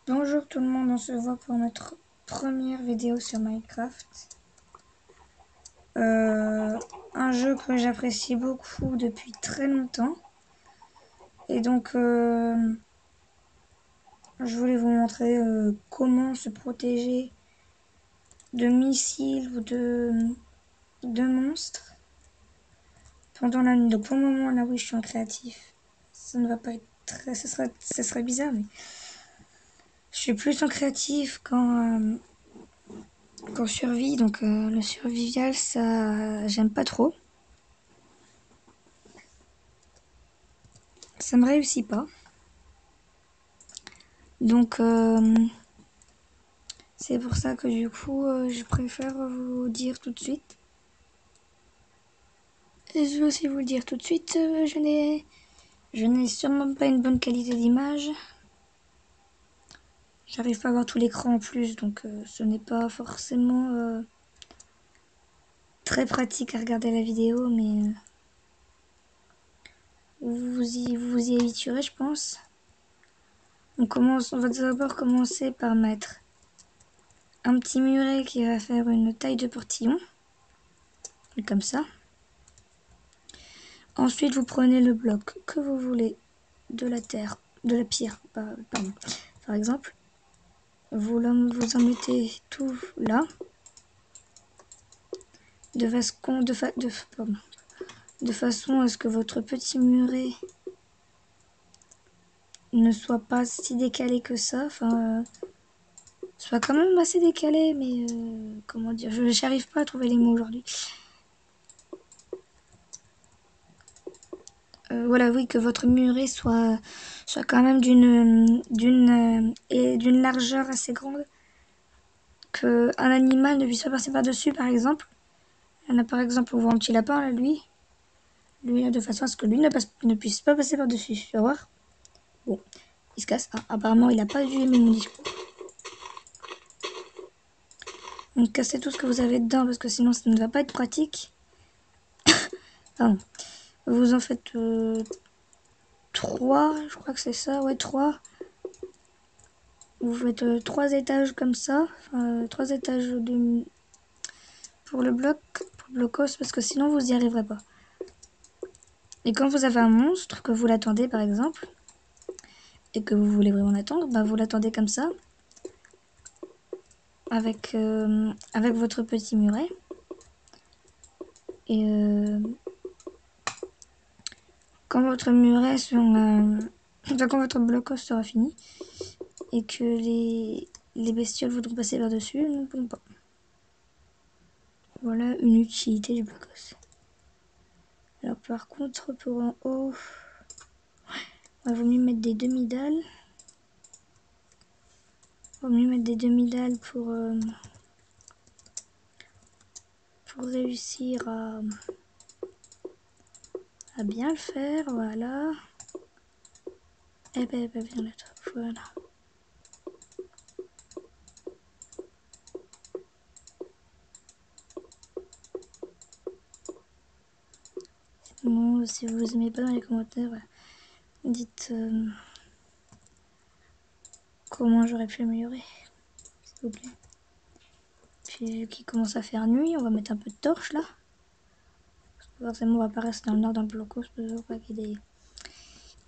Bonjour tout le monde, on se voit pour notre première vidéo sur Minecraft. Un jeu que j'apprécie beaucoup depuis très longtemps. Et donc, je voulais vous montrer comment se protéger de missiles ou de monstres pendant la nuit. Donc pour le moment, là oui, je suis en créatif. Ça ne va pas être très... Ça serait bizarre, mais je suis plus en créatif qu'en survie. Donc le survival, ça, j'aime pas trop. Ça me réussit pas. Donc c'est pour ça que du coup je préfère vous dire tout de suite. Et je vais aussi vous le dire tout de suite, je n'ai sûrement pas une bonne qualité d'image. J'arrive pas à voir tout l'écran en plus, donc ce n'est pas forcément très pratique à regarder la vidéo, mais vous y habituerez, je pense. On va d'abord commencer par mettre un petit muret qui va faire une taille de portillon, comme ça. Ensuite, vous prenez le bloc que vous voulez de la terre, de la pierre, pardon, par exemple. Vous en mettez tout là, de façon à ce que votre petit muret ne soit pas si décalé que ça. Enfin, soit quand même assez décalé, mais comment dire, je n'arrive pas à trouver les mots aujourd'hui. Voilà, oui, que votre muret soit quand même d'une largeur assez grande, que un animal ne puisse pas passer par-dessus, par exemple. Il y en a par exemple, on voit un petit lapin là, lui, de façon à ce que lui ne puisse pas passer par-dessus. Tu vas voir. Bon, il se casse. Ah, apparemment, il n'a pas dû aimer mon discours. Donc cassez tout ce que vous avez dedans parce que sinon ça ne va pas être pratique. Pardon. Vous en faites 3, je crois que c'est ça, ouais, 3. Vous faites 3 étages comme ça, 3 étages pour le blocos, parce que sinon vous n'y arriverez pas. Et quand vous avez un monstre, que vous l'attendez par exemple, et que vous voulez vraiment l'attendre, bah vous l'attendez comme ça, avec votre petit muret. Et quand votre muret quand votre blocos sera fini, et que les bestioles voudront passer par-dessus, elles ne pourront pas. Voilà une utilité du blocos. Alors par contre, pour en haut, il vaut mieux mettre des demi-dalles. Vaut mieux mettre des demi-dalles pour réussir à bien le faire, voilà. Et ben, bien le top, voilà. Sinon, si vous aimez pas dans les commentaires, dites comment j'aurais pu améliorer, s'il vous plaît. Puis vu qu'il commence à faire nuit, on va mettre un peu de torche là. Forcément, on va pas rester dans le nord dans le blocos, parce qu'il faut qu'il y ait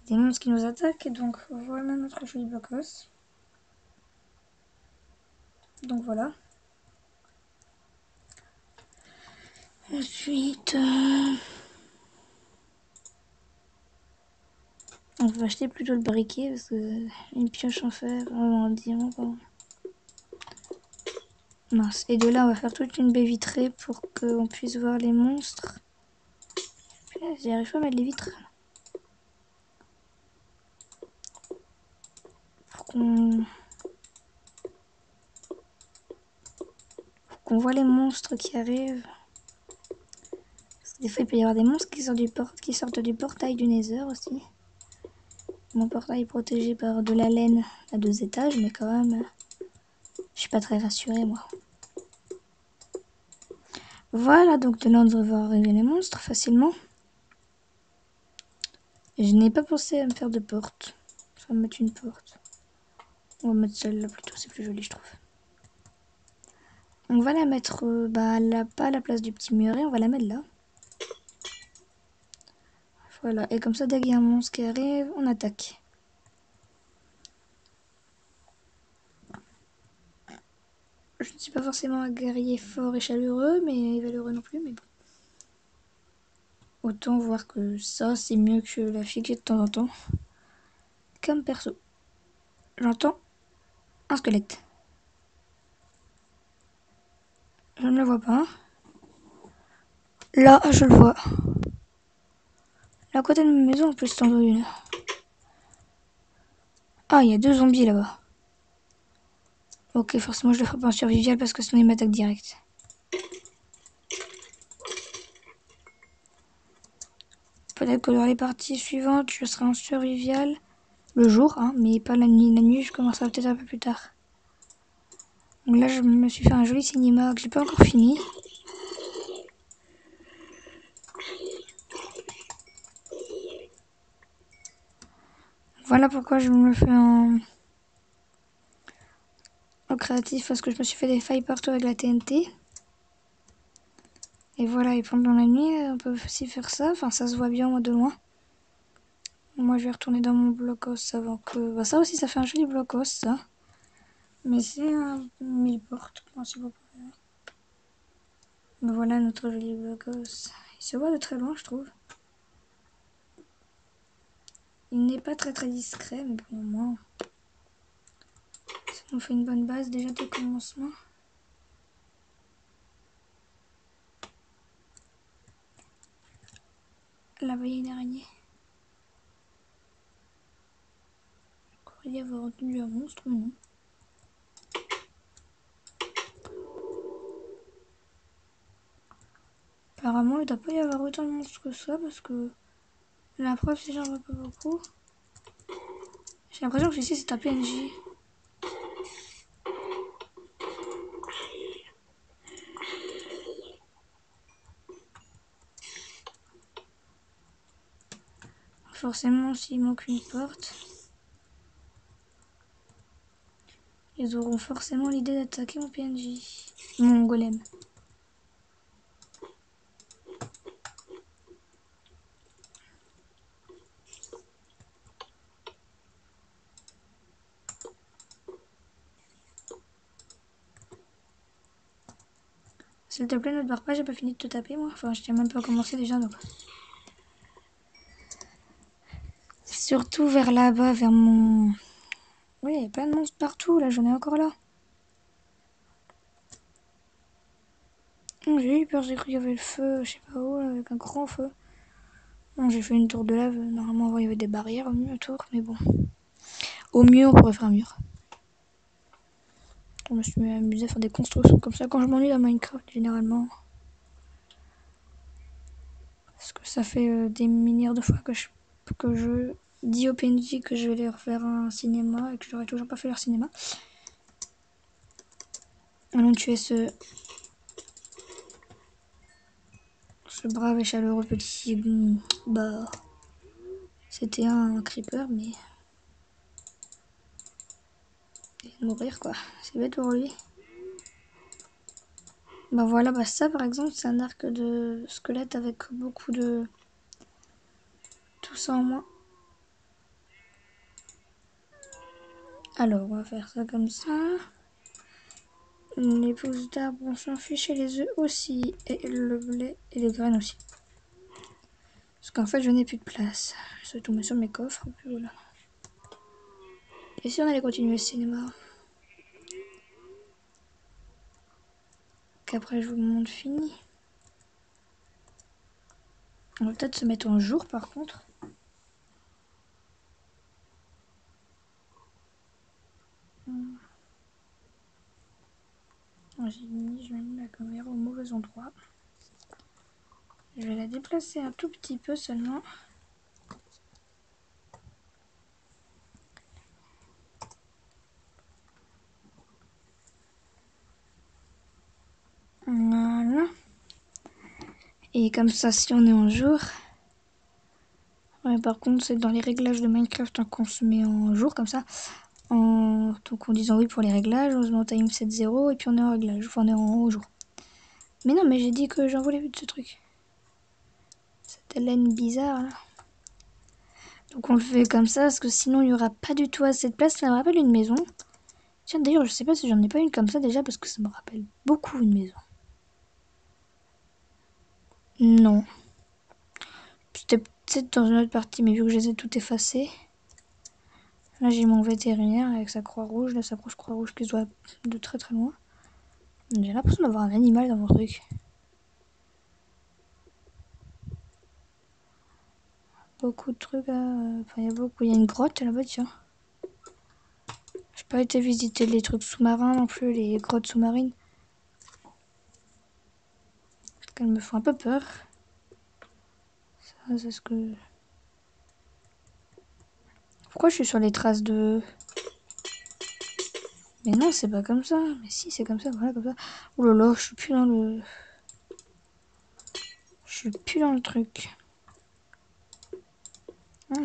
des monstres qui nous attaquent. Et donc voilà notre joli blocos. Donc voilà. Ensuite, on va acheter plutôt le briquet parce que une pioche en fer, en diamant, pardon. Mince. Et de là, on va faire toute une baie vitrée pour qu'on puisse voir les monstres. J'y arrive pas à mettre les vitres. Pour qu'on voit les monstres qui arrivent. Parce que des fois, il peut y avoir des monstres qui sortent du portail du Nether aussi. Mon portail est protégé par de la laine à 2 étages, mais quand même, je suis pas très rassurée, moi. Voilà, donc de là, on devrait voir arriver les monstres facilement. Et je n'ai pas pensé à me faire de porte. Enfin, mettre une porte. On va mettre celle-là plutôt, c'est plus joli, je trouve. On va la mettre là, pas à la place du petit muret, on va la mettre là. Voilà, et comme ça, dès qu'il y a un monstre qui arrive, on attaque. Je ne suis pas forcément un guerrier fort et chaleureux, mais valeureux non plus, mais bon. Autant voir que ça, c'est mieux que la fille que j'ai de temps en temps. Comme perso. J'entends un squelette. Je ne le vois pas. Là, je le vois. Là, à côté de ma maison, en plus, c'est en une. Ah, il y a 2 zombies là-bas. Ok, forcément, je le ferai pas en survival parce que sinon, il m'attaque direct. Peut-être que dans les parties suivantes, je serai en survival le jour, hein, mais pas la nuit. La nuit, je commencerai peut-être un peu plus tard. Donc là, je me suis fait un joli cinéma que j'ai pas encore fini. Voilà pourquoi je me le fais en créatif, parce que je me suis fait des failles partout avec la TNT. Et voilà, et pendant la nuit, on peut aussi faire ça. Enfin, ça se voit bien, moi, de loin. Moi, je vais retourner dans mon blocos avant que... Bah, ça aussi, ça fait un joli blocos, ça. Mais c'est un 1000 portes, si vous préférez. Bah, voilà notre joli blocos. Il se voit de très loin, je trouve. Il n'est pas très discret, mais bon, au moins... Ça nous fait une bonne base déjà de commencement. Là-bas, il y a une araignée. Je croyais avoir entendu un monstre, mais non. Apparemment, il ne doit pas y avoir autant de monstres que ça, parce que... La preuve, c'est que j'en vois pas beaucoup. J'ai l'impression que ici, c'est un PNJ. Forcément, s'il manque une porte, ils auront forcément l'idée d'attaquer mon PNJ. Mon golem. S'il te plaît, ne te barre pas, j'ai pas fini de te taper, moi. Enfin, je tiens même pas à commencer déjà, donc... Surtout vers là-bas, vers mon... Oui, il y a plein de monstres partout, là, j'en ai encore là. J'ai eu peur, j'ai cru qu'il y avait le feu, je sais pas où, là, avec un grand feu. Bon, j'ai fait une tour de lave, normalement, il y avait des barrières au mieux autour, mais bon. Au mieux, on pourrait faire un mur. Je me suis amusé à faire des constructions comme ça quand je m'ennuie dans Minecraft, généralement. Parce que ça fait des milliards de fois que je dis au PNJ que je vais leur faire un cinéma et que j'aurais toujours pas fait leur cinéma. Allons tuer ce brave et chaleureux petit... Bah... C'était un creeper, mais... Il va mourir, quoi. C'est bête pour lui. Bah voilà, bah ça par exemple, c'est un arc de squelette avec beaucoup de... Tout ça en moins. Alors, on va faire ça comme ça. Les pousses d'arbres, on s'en fiche, et les œufs aussi. Et le blé et les graines aussi. Parce qu'en fait, je n'ai plus de place. Je vais tomber sur mes coffres. Puis voilà. Et si on allait continuer le cinéma? Qu'après, je vous montre fini. On va peut-être se mettre en jour par contre. J'ai mis la caméra au mauvais endroit. Je vais la déplacer un tout petit peu seulement. Voilà. Et comme ça, si on est en jour... Ouais, par contre, c'est dans les réglages de Minecraft qu'on se met en jour, comme ça. En Donc en disant oui pour les réglages, on se met en time 7.0 et puis on est en réglage, enfin on est en haut jour. Mais non, mais j'ai dit que j'en voulais plus de ce truc. Cette laine bizarre là. Donc on le fait comme ça parce que sinon il n'y aura pas du tout assez de place. Ça me rappelle une maison. Tiens d'ailleurs je sais pas si j'en ai pas une comme ça déjà parce que ça me rappelle beaucoup une maison. Non. C'était peut-être dans une autre partie mais vu que je les ai toutes effacées. Là j'ai mon vétérinaire avec sa croix rouge. Là sa croix rouge qui se voit de très très loin. J'ai l'impression d'avoir un animal dans mon truc. Beaucoup de trucs à... Enfin il y a beaucoup. Il y a une grotte là-bas tiens. J'ai pas été visiter les trucs sous-marins non plus, les grottes sous-marines. Parce qu'elles me font un peu peur. Ça, c'est ce que... Pourquoi je suis sur les traces de... Mais non, c'est pas comme ça. Mais si, c'est comme ça, voilà, comme ça. Oh là là, je suis plus dans le... Je suis plus dans le truc.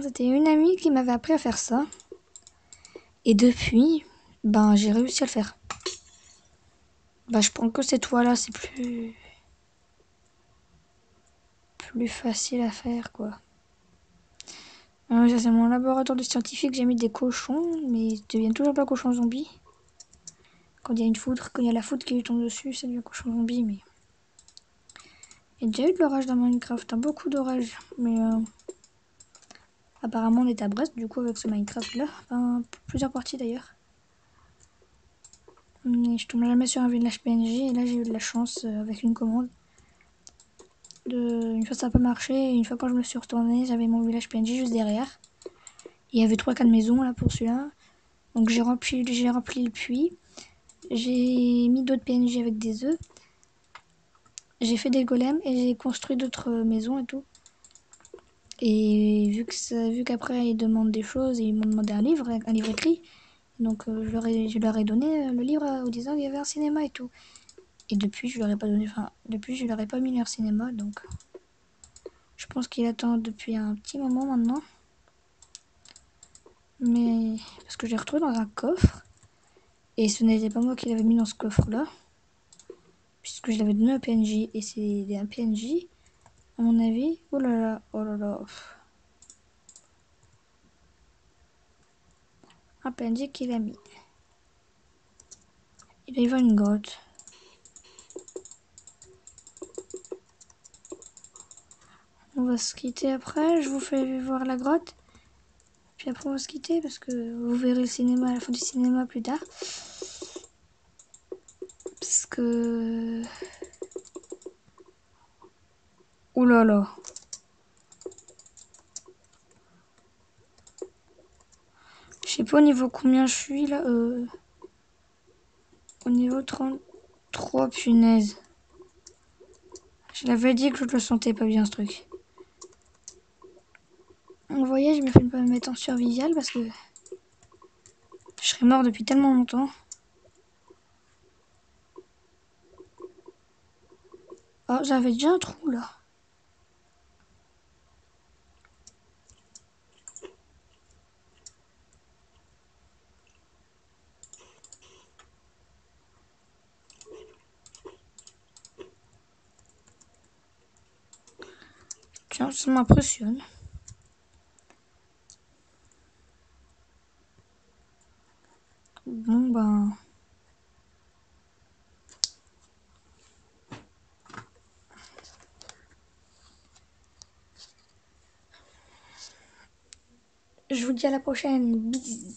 C'était une amie qui m'avait appris à faire ça. Et depuis, ben, j'ai réussi à le faire. Bah, je prends que ces toits-là, c'est plus... plus facile à faire, quoi. Ça, c'est mon laboratoire de scientifique. J'ai mis des cochons, mais ils deviennent toujours pas cochons zombies. Quand il y a une foudre, quand il y a la foudre qui lui tombe dessus, ça devient cochon zombie, mais... Il y a déjà eu de l'orage dans Minecraft, beaucoup d'orage. Mais apparemment on est à Brest du coup avec ce Minecraft là. Enfin, plusieurs parties d'ailleurs. Mais je tombe jamais sur un village PNJ et là j'ai eu de la chance avec une commande. Une fois ça n'a pas marché et une fois quand je me suis retournée j'avais mon village PNJ juste derrière. Il y avait 3-4 maisons là pour celui-là. Donc j'ai rempli le puits. J'ai mis d'autres PNJ avec des œufs. J'ai fait des golems et j'ai construit d'autres maisons et tout. Et vu qu'après ils demandent des choses, ils m'ont demandé un livre écrit. Donc je leur ai donné le livre en disant qu'il y avait un cinéma et tout. Et depuis je leur ai pas donné, enfin depuis je leur ai pas mis leur cinéma, donc je pense qu'il attend depuis un petit moment maintenant. Mais parce que je l'ai retrouvé dans un coffre et ce n'était pas moi qui l'avais mis dans ce coffre là, puisque je l'avais donné à PNJ et c'est un PNJ à mon avis. Oh là là, oh là là. Un PNJ qui l'a mis. Il doit y avoir une grotte. On va se quitter après, je vous fais voir la grotte. Puis après on va se quitter parce que vous verrez le cinéma à la fin du cinéma plus tard. Parce que... Ouh là là. Je sais pas au niveau combien je suis là. Au niveau 33, punaise. Je l'avais dit que je le sentais pas bien ce truc. Vous voyez, je me fais pas me mettre en survival parce que je serais mort depuis tellement longtemps. Oh, j'avais déjà un trou là. Tiens, ça m'impressionne. Bon ben... Je vous dis à la prochaine. Bisous.